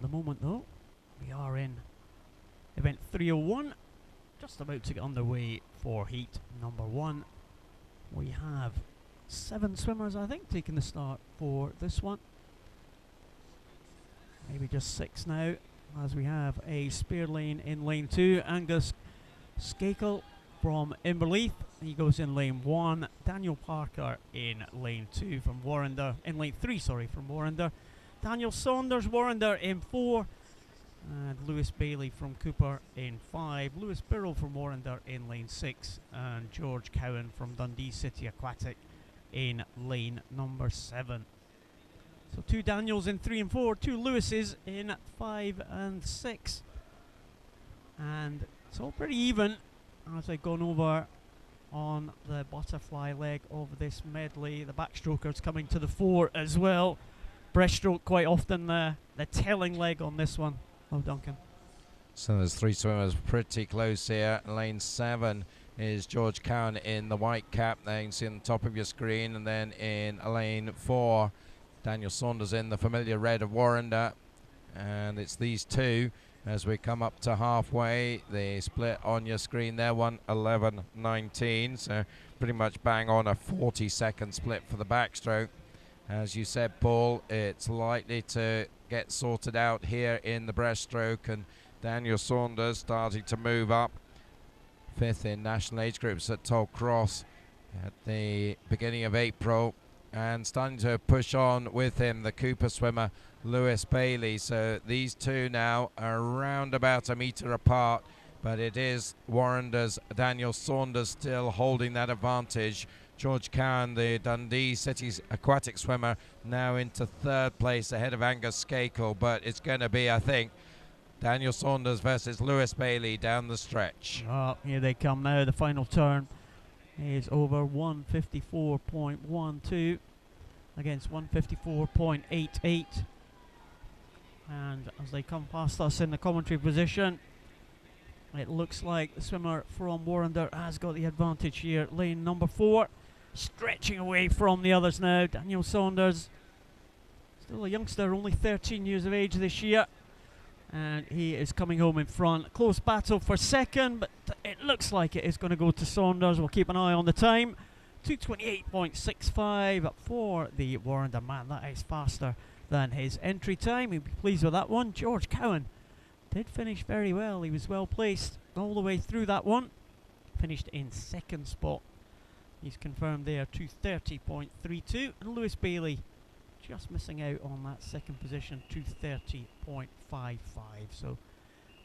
the moment though. We are in event 301, just about to get underway for heat number 1. We have 7 swimmers, I think, taking the start for this one. Maybe just 6 now, as we have a spare lane in lane 2. Angus Skakel from Inverleith, he goes in lane 1. Daniel Parker in lane 2 from Warrender, in lane 3, sorry, from Warrender. Daniel Saunders, Warrender in 4. And Lewis Bailey from Cooper in 5. Lewis Birrell from Warrender in lane 6. And George Cowan from Dundee City Aquatic in lane number 7. So 2 Daniels in 3 and 4, 2 Lewises in 5 and 6. And it's all pretty even as I've gone over on the butterfly leg of this medley. The backstrokers coming to the fore as well. Breaststroke quite often the telling leg on this one. Oh, Duncan. So there's 3 swimmers pretty close here. Lane 7 is George Cowan in the white cap. There you can see on the top of your screen. And then in lane 4, Daniel Saunders in the familiar red of Warrender. And it's these 2 as we come up to halfway. The split on your screen there, 1:11.19. So pretty much bang on a 40-second split for the backstroke. As you said, Paul, it's likely to get sorted out here in the breaststroke, and Daniel Saunders starting to move up. 5th in national age groups at Tollcross at the beginning of April, and starting to push on with him, the Cooper swimmer Lewis Bailey. So these 2 now are around about a metre apart, but it is Warrender's Daniel Saunders still holding that advantage. George Cowan, the Dundee City Aquatic swimmer, now into 3rd place ahead of Angus Skakel, but it's going to be, I think, Daniel Saunders versus Lewis Bailey down the stretch. Oh, here they come now. The final turn is over 154.12 against 154.88. And as they come past us in the commentary position, it looks like the swimmer from Warrender has got the advantage here. Lane number 4, stretching away from the others now. Daniel Saunders, still a youngster, only 13 years of age this year. And he is coming home in front. Close battle for 2nd, but it looks like it is going to go to Saunders. We'll keep an eye on the time. 2:28.65 for the Warrender man. That is faster than his entry time. He'll be pleased with that one. George Cowan did finish very well. He was well placed all the way through that one. Finished in 2nd spot. He's confirmed there 2:30.32. And Lewis Bailey just missing out on that 2nd position, 2:30.55. So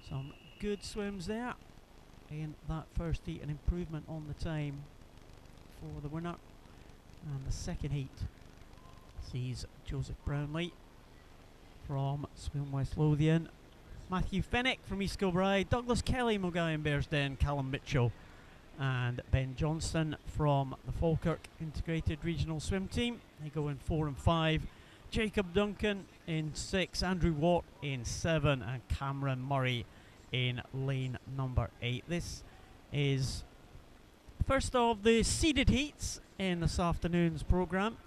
some good swims there in that first heat. An improvement on the time for the winner. And the 2nd heat sees Joseph Brownlee from Swim West Lothian, Matthew Fennick from East Kilbride, Douglas Kelly, Mulgai and Bearsden, Callum Mitchell and Ben Johnston from the Falkirk Integrated Regional Swim Team. They go in 4 and 5. Jacob Duncan in 6, Andrew Watt in 7 and Cameron Murray in lane number 8. This is first of the seeded heats in this afternoon's programme.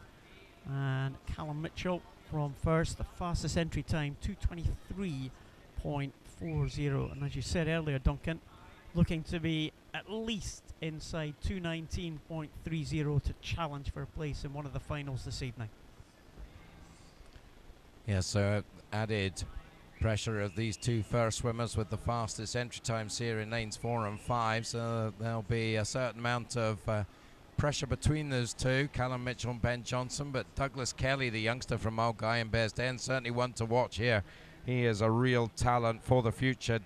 And Callum Mitchell from first, the fastest entry time, 2:23.40. And as you said earlier, Duncan, looking to be at least inside 2:19.30 to challenge for a place in one of the finals this evening. Yeah, so added pressure of these 2 first swimmers with the fastest entry times here in lanes 4 and 5. So there'll be a certain amount of pressure between those 2, Callum Mitchell and Ben Johnson. But Douglas Kelly, the youngster from Mulgai and Bearsden, certainly one to watch here. He is a real talent for the future.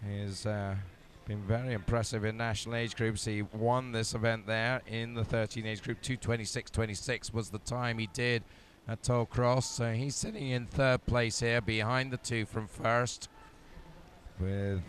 He's been very impressive in national age groups. He won this event there in the 13 age group. 2:26.26 was the time he did at Tollcross. So he's sitting in 3rd place here behind the 2 from first, with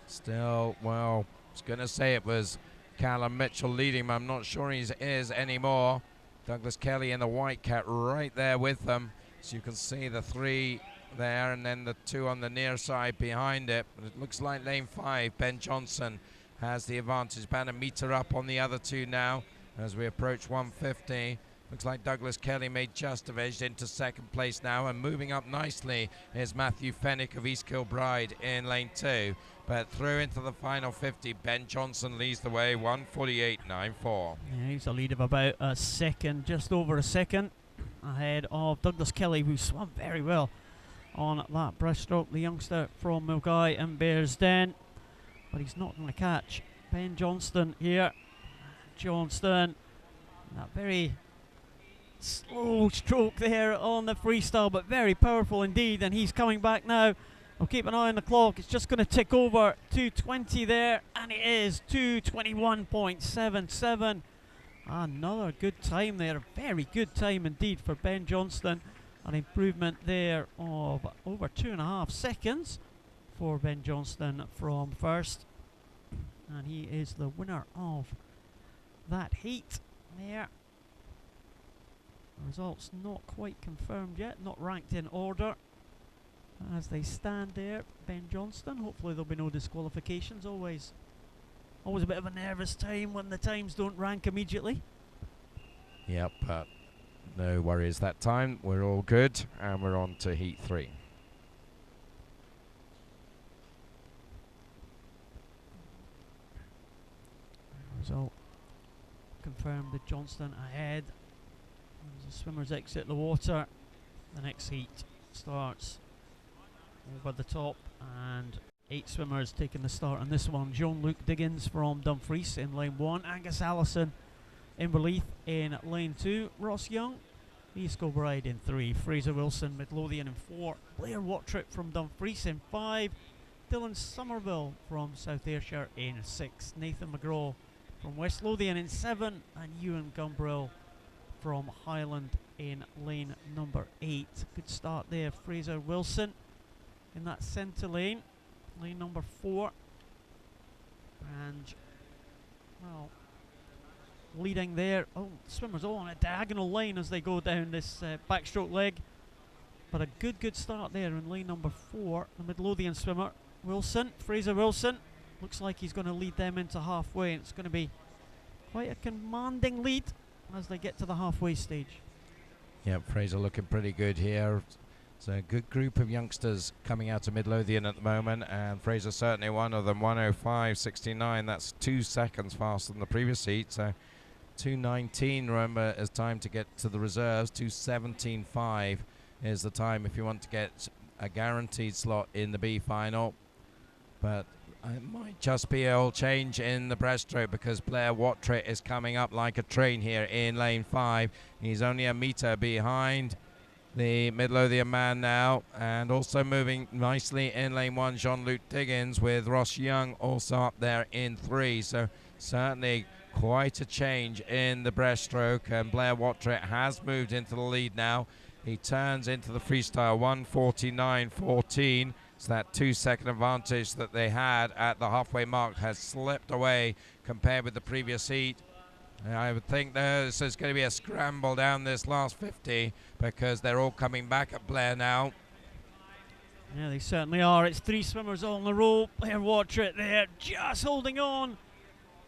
still, well, I was going to say it was Callum Mitchell leading him. I'm not sure he is anymore. Douglas Kelly in the white cap right there with them. So you can see the 3 there, and then the 2 on the near side behind it. But it looks like lane 5, Ben Johnson has the advantage. About a metre up on the other 2 now as we approach 150. Looks like Douglas Kelly may just have edged into second place now, and moving up nicely is Matthew Fennick of East Kilbride in lane 2. But through into the final 50, Ben Johnson leads the way, 1:48.94. Yeah, he's a lead of about a second, just over a second, ahead of Douglas Kelly, who swam very well on that breaststroke. The youngster from Milngavie and Bearsden, but he's not going to catch Ben Johnston here. Johnston, that very slow stroke there on the freestyle, but very powerful indeed, and he's coming back now. I'll keep an eye on the clock. It's just going to tick over 2:20 there, and it is 2:21.77. Another good time there, very good time indeed for Ben Johnston. An improvement there of over 2.5 seconds for Ben Johnston from first, and he is the winner of that heat there. Results not quite confirmed yet, not ranked in order as they stand there. Ben Johnston, hopefully there'll be no disqualifications. Always a bit of a nervous time when the times don't rank immediately. Yep, but no worries that time. We're all good, and we're on to heat 3. Result confirmed with Johnston ahead. As the swimmers exit the water, the next heat starts over the top, and 8 swimmers taking the start on this one. Jean-Luc Diggins from Dumfries in lane 1, Angus Allison Inverleith in lane 2, Ross Young, East Kilbride in 3, Fraser Wilson Midlothian in 4, Blair Wattrett from Dumfries in 5, Dylan Somerville from South Ayrshire in 6, Nathan McGraw from West Lothian in 7, and Ewan Gumbrill from Highland in lane number 8. Good start there. Fraser Wilson in that centre lane, lane number 4, and well, leading there. Oh, swimmers all on a diagonal line as they go down this backstroke leg, but a good start there in lane number 4. The Midlothian swimmer Wilson, Fraser Wilson, looks like he's going to lead them into halfway, and it's going to be quite a commanding lead as they get to the halfway stage. Yep, Fraser looking pretty good here. It's a good group of youngsters coming out of Midlothian at the moment, and Fraser certainly one of them. 1:05.69, that's 2 seconds faster than the previous heat. So 2:19, remember, is time to get to the reserves. 2:17.5 is the time if you want to get a guaranteed slot in the B final. But it might just be a change in the breaststroke, because Blair Wattrett is coming up like a train here in lane 5. He's only a metre behind the Midlothian man now, and also moving nicely in lane 1, Jean-Luc Diggins, with Ross Young also up there in 3. So certainly quite a change in the breaststroke, and Blair Wattrett has moved into the lead now. He turns into the freestyle 1:49.14. So that 2-second advantage that they had at the halfway mark has slipped away compared with the previous heat. And I would think this is going to be a scramble down this last 50, because they're all coming back at Blair now. Yeah, they certainly are. It's 3 swimmers all in a row. Blair Wattrett there, just holding on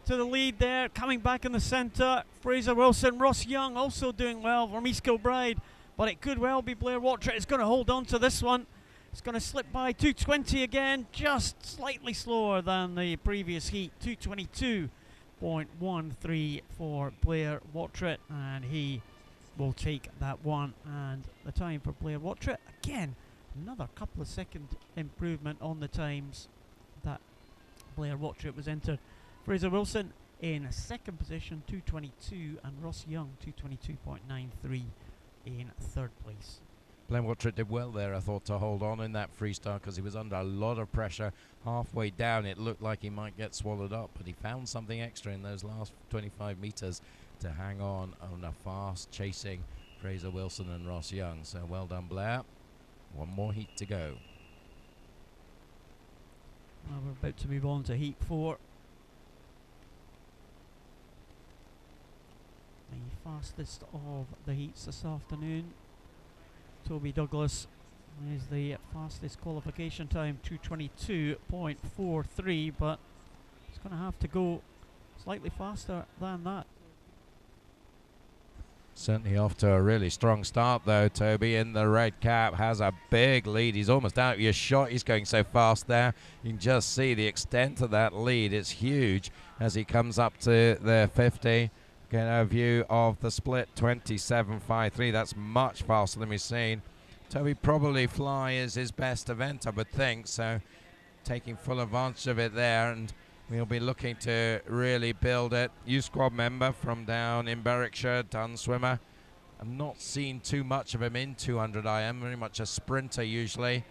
to the lead there, coming back in the centre. Fraser Wilson, Ross Young also doing well from East Kilbride, but it could well be Blair Wattrett is going to hold on to this one. It's going to slip by 2:20 again, just slightly slower than the previous heat. 2:22.13 for Blair Wattrett, and he will take that one. And the time for Blair Wattrett, again, another couple of second improvement on the times that Blair Wattrett was entered. Fraser Wilson in second position, 2:22, and Ross Young, 2:22.93 in third place. Blair Wattrett did well there, I thought, to hold on in that freestyle, because he was under a lot of pressure. Halfway down, it looked like he might get swallowed up, but he found something extra in those last 25 metres to hang on a fast chasing Fraser Wilson and Ross Young. So well done, Blair. One more heat to go. Well, we're about to move on to heat 4. The fastest of the heats this afternoon. Toby Douglas is the fastest qualification time, 2:22.43, but it's going to have to go slightly faster than that. Certainly off to a really strong start though. Toby in the red cap has a big lead. He's almost out of your shot. He's going so fast there. You can just see the extent of that lead. It's huge as he comes up to the 50. Get a view of the split 27.53. That's much faster than we've seen. Toby probably Fly is his best event, I would think. So taking full advantage of it there, and we'll be looking to really build it. Youth squad member from down in Berwickshire, Dunn swimmer. I've not seen too much of him in 200 IM, very much a sprinter usually.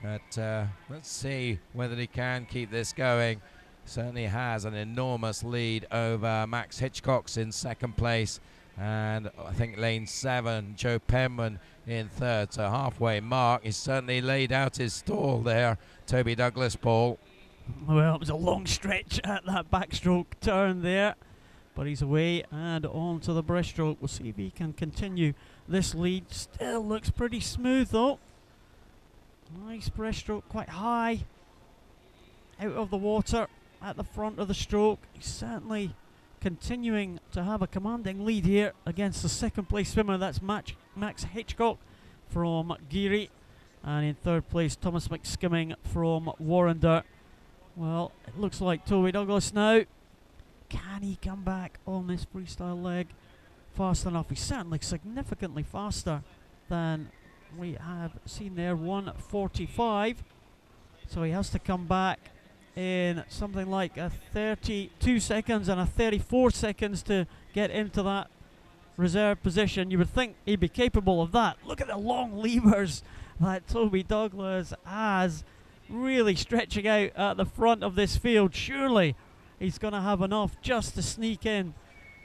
But let's see whether he can keep this going. Certainly has an enormous lead over Max Hitchcock's in second place. And I think lane 7, Joe Penman in third. So halfway mark. He's certainly laid out his stall there, Toby Douglas, Paul. Well, it was a long stretch at that backstroke turn there, but he's away and on to the breaststroke. We'll see if he can continue this lead. Still looks pretty smooth though. Nice breaststroke, quite high out of the water at the front of the stroke. He's certainly continuing to have a commanding lead here against the second place swimmer. That's Max Hitchcock from Geary, and in third place Thomas McSkimming from Warrender. Well, it looks like Toby Douglas now. Can he come back on this freestyle leg fast enough? He's certainly significantly faster than we have seen there, 1:45. So he has to come back in something like a 32 seconds and a 34 seconds to get into that reserve position. You would think he'd be capable of that. Look at the long levers that Toby Douglas has, really stretching out at the front of this field. Surely he's going to have enough just to sneak in,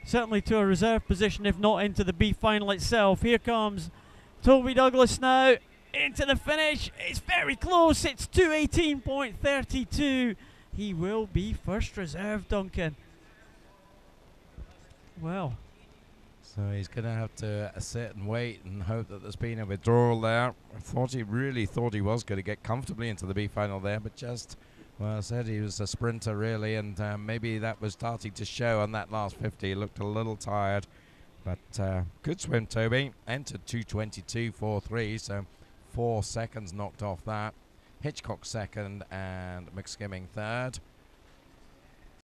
certainly to a reserve position, if not into the B final itself. Here comes Toby Douglas now into the finish. It's very close. It's 2:18.32. He will be first reserve, Duncan. Well, so he's going to have to sit and wait and hope that there's been a withdrawal there. Really thought he was going to get comfortably into the B final there, but just, well, I said he was a sprinter really, and maybe that was starting to show on that last 50. He looked a little tired, but good swim, Toby. Entered 2:22.43, so 4 seconds knocked off that. Hitchcock second and McSkimming third.